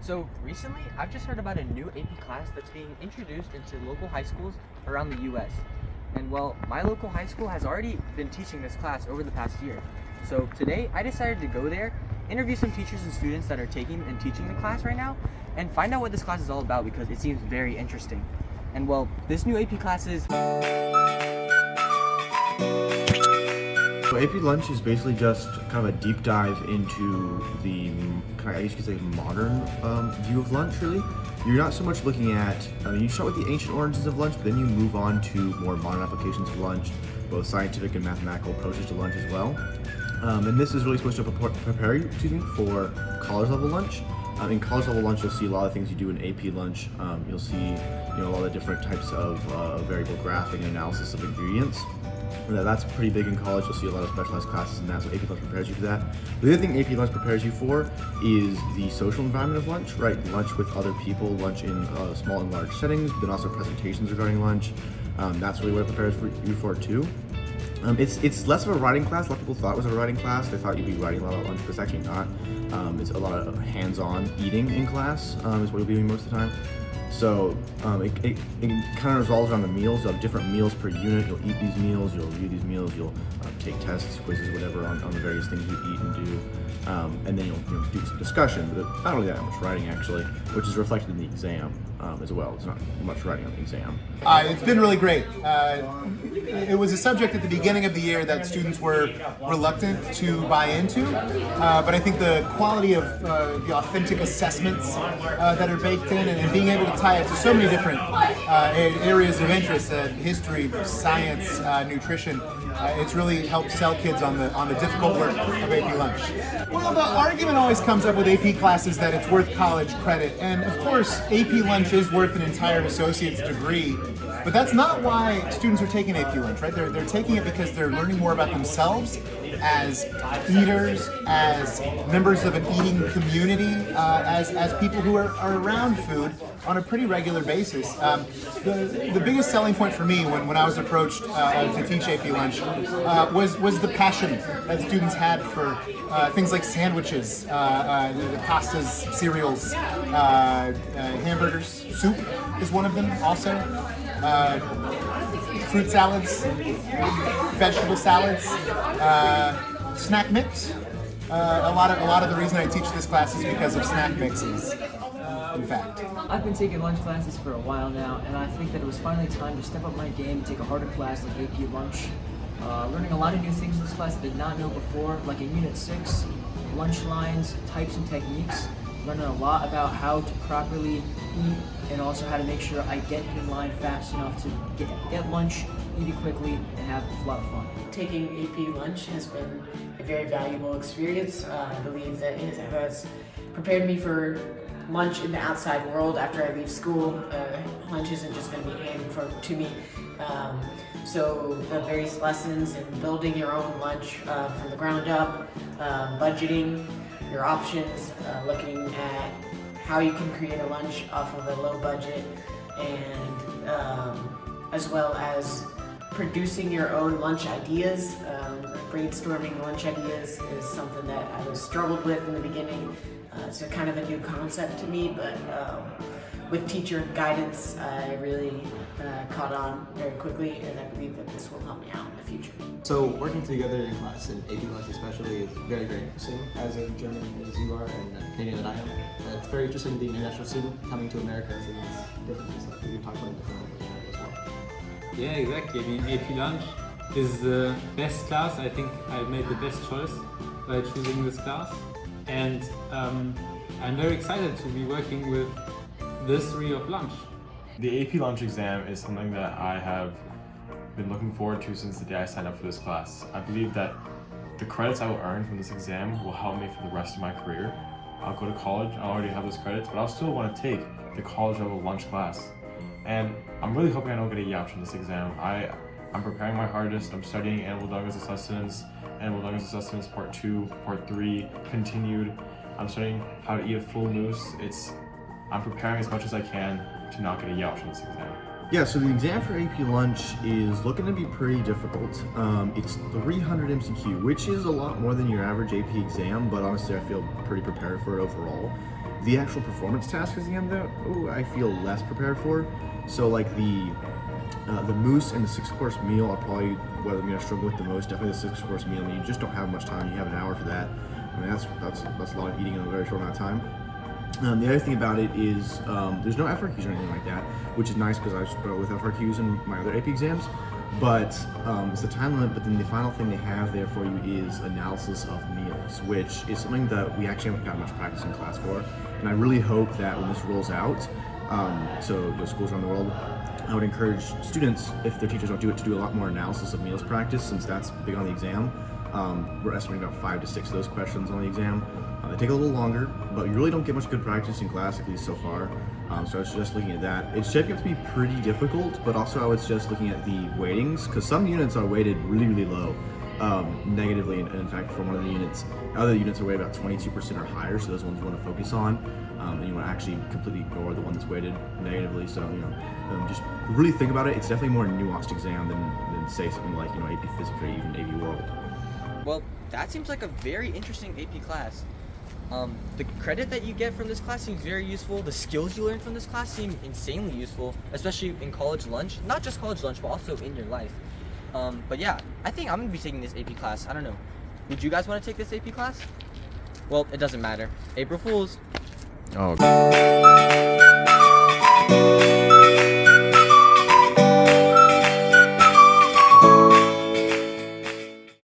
So recently, I've just heard about a new AP class that's being introduced into local high schools around the US. And well, my local high school has already been teaching this class over the past year. So today, I decided to go there, interview some teachers and students that are taking and teaching the class right now, and find out what this class is all about because it seems very interesting. And well, this new AP class is... So AP Lunch is basically just kind of a deep dive into the, I guess you could say, modern view of lunch, really. You're not so much looking at, you start with the ancient origins of lunch, but then you move on to more modern applications of lunch, both scientific and mathematical approaches to lunch as well. And this is really supposed to prepare you, for college level lunch. In college level lunch, you'll see a lot of things you do in AP Lunch. You'll see, a lot of different types of variable graphing and analysis of ingredients. That's pretty big in college. You'll see a lot of specialized classes in that, so AP Lunch prepares you for that. The other thing AP Lunch prepares you for is the social environment of lunch, right? Lunch with other people, lunch in small and large settings, then also presentations regarding lunch. That's really what it prepares you for too. It's less of a writing class. A lot of people thought it was a writing class. They thought you'd be writing a lot about lunch, but it's actually not. It's a lot of hands-on eating in class is what you'll be doing most of the time. So it kind of revolves around the meals. You'll have different meals per unit. You'll eat these meals, you'll review these meals, you'll take tests, quizzes, whatever on the various things you eat and do. And then you'll do some discussion, but not really that much writing actually, which is reflected in the exam as well. It's not much writing on the exam. It's been really great. It was a subject at the beginning of the year that students were reluctant to buy into, but I think the quality of the authentic assessments that are baked in and being able to tie it to so many different areas of interest, history, science, nutrition, it's really helped sell kids on the difficult work of AP Lunch. Well, the argument always comes up with AP classes that it's worth college credit, and of course AP Lunch is worth an entire associate's degree, but that's not why students are taking AP Lunch, right? They're taking it because they're learning more about themselves as eaters, as members of an eating community, as people who are around food on a pretty regular basis. The biggest selling point for me when I was approached to teach AP Lunch was the passion that students had for things like sandwiches, the pastas, cereals, hamburgers, soup is one of them also. Fruit salads, vegetable salads, snack mix. A lot of the reason I teach this class is because of snack mixes, in fact. I've been taking lunch classes for a while now, and I think that it was finally time to step up my game and take a harder class like AP Lunch. Learning a lot of new things in this class I did not know before, like in Unit 6, lunch lines, types and techniques. Learning a lot about how to properly eat and also how to make sure I get in line fast enough to get lunch, eat it quickly, and have a lot of fun. Taking AP Lunch has been a very valuable experience. I believe that it has prepared me for lunch in the outside world after I leave school. Lunch isn't just going to be handed to me. So the various lessons in building your own lunch from the ground up, budgeting your options, looking at how you can create a lunch off of a low budget, and as well as producing your own lunch ideas. Brainstorming lunch ideas is something that I was struggled with in the beginning. It's kind of a new concept to me, but with teacher guidance, I really caught on very quickly, and I believe that this will help me out in the future. So working together in class, and AP Lunch especially, is very, very interesting. As a German as you are, and a Canadian that I am, it's very interesting being an international student coming to America and seeing these differences. Like we can talk about different languages as well. Yeah, exactly. I mean, AP Lunch is the best class. I think I made the best choice by choosing this class, and I'm very excited to be working with this theory of lunch. The AP Lunch exam is something that I have been looking forward to since the day I signed up for this class. I believe that the credits I will earn from this exam will help me for the rest of my career. I'll go to college, I already have those credits, but I'll still want to take the college level lunch class. And I'm really hoping I don't get a yacht from this exam. I'm preparing my hardest. I'm studying animal dung as a sustenance, part 2, part 3, continued. I'm studying how to eat a full moose. I'm preparing as much as I can to not get a yacht from this exam. Yeah, so the exam for AP Lunch is looking to be pretty difficult. It's 300 MCQ, which is a lot more than your average AP exam, but honestly I feel pretty prepared for it overall. The actual performance task exam though, I feel less prepared for. So like the Moose and the 6-course meal are probably what I'm gonna struggle with the most. Definitely the 6-course meal. I mean, you just don't have much time. You have an hour for that. I mean, that's a lot of eating in a very short amount of time. The other thing about it is there's no FRQs or anything like that, which is nice because I struggle with FRQs in my other AP exams. But it's the time limit. But then the final thing they have there for you is analysis of meals, which is something that we actually haven't gotten much practice in class for. And I really hope that when this rolls out, so the schools around the world, I would encourage students, if their teachers don't do it, to do a lot more analysis of meals practice, since that's big on the exam. We're estimating about 5 to 6 of those questions on the exam. They take a little longer, but you really don't get much good practice in class, at least so far. So I was just looking at that. It's shaping up to be pretty difficult, but also I was just looking at the weightings, because some units are weighted really, really low, negatively. And in fact, for one of the units, other units are weighted about 22% or higher, so those ones you want to focus on. And you want to actually completely ignore the one that's weighted negatively. So, just really think about it. It's definitely more a nuanced exam than say something like, AP Physics or even AP World. Well, that seems like a very interesting AP class. The credit that you get from this class seems very useful. The skills you learn from this class seem insanely useful, especially in college lunch. Not just college lunch, but also in your life. But yeah, I think I'm going to be taking this AP class. I don't know. Would you guys want to take this AP class? Well, it doesn't matter. April Fools! Oh.